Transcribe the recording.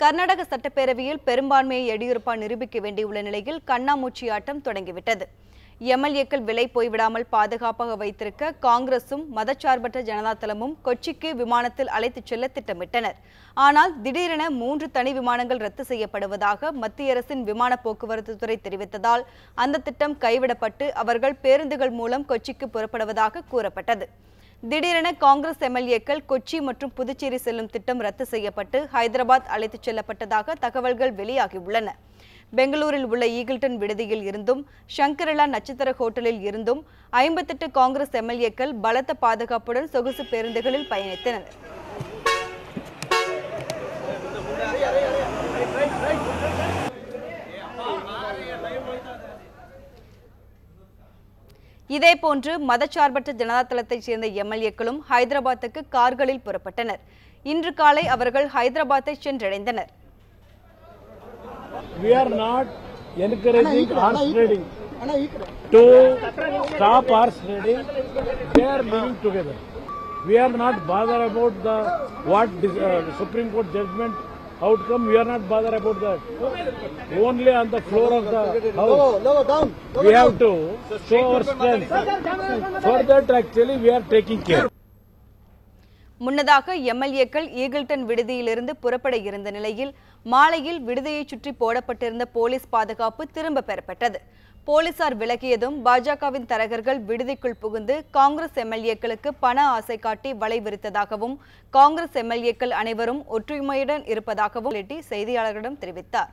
கர்நாடக சட்டப்பேரவையில் பெரும்பான்மையை எடியூரப்பா நிரூபிக்க வேண்டியுள்ள நிலையில் கண்ணாமூச்சி ஆட்டம் தொடங்கிவிட்டது. எம்எல்ஏக்கள் விலை போய்விடாமல் பாதுகாப்பாக வைத்திருக்க காங்கிரசும் மதச்சார்பற்ற ஜனதா தளமும் கொச்சிக்கு விமானத்தில் அழைத்துச் செல்ல திட்டமிட்டனர். ஆனால் திடீரென 3 தனி விமானங்கள் ரத்து செய்யப்படுவதாக மத்திய அரசின் விமான போக்குவரத்து துறை தெரிவித்ததால் அந்த திட்டம் கைவிடப்பட்டு அவர்கள் பேருந்துகள் மூலம் கொச்சிக்கு புறப்படுவதாக கூறப்பட்டது. திடீரென காங்கிரஸ் எம்எல்ஏக்கள் கொச்சி மற்றும் புதுச்சேரி செல்லும் திட்டம் ரத்து செய்யப்பட்டு ஹைதராபாத் அழைத்துச் செல்லப்பட்டதாக தகவல்கள் வெளியாகியுள்ளன. பெங்களூரில் உள்ள ஈகிள்டன் விடுதியில் இருந்தும் சங்கரிலா நட்சத்திர ஹோட்டலில் இருந்தும் 58 காங்கிரஸ் எம்எல்ஏக்கள் பலத்த பாதுகாப்புடன் சொகுசு பேருந்துகளில் பயணித்தனர். இதேபோன்று மதச்சார்பற்ற ஜனதா தளத்தைச் சேர்ந்த எம்எல்ஏக்களும் ஹைதராபாத்துக்கு கார்களில் புறப்பட்டனர். இன்று காலை அவர்கள் ஹைதராபாத்தை சென்றடைந்தனர். We are not encouraging horse trading to stop horse trading. They are living together. We are not bothered about the Supreme Court judgment outcome. We are not bothered about that. Only on the floor of the house. We have to show our strength. For that, actually, we are taking care. முன்னதாக எம்எல்ஏக்கள் Eagleton விடுதியிலிருந்து புறப்பட இருந்த நிலையில் மாலையில் விடுதியை சுற்றி போடப்பட்டிருந்த police பாதுகாப்பு திரும்ப பெறப்பட்டது. போலீசார் விலகியதும் பாஜகவின் தரகர்கள் விடுதிக்குள் புகுந்து காங்கிரஸ் எம்எல்ஏக்களுக்கு பண ஆசை காட்டி வலை விரித்ததாகவும் காங்கிரஸ் எம்எல்ஏக்கள் அனைவரும் ஒற்றுமையுடன் இருப்பதாகவும் செய்தியாளர்களிடம் தெரிவித்தார்.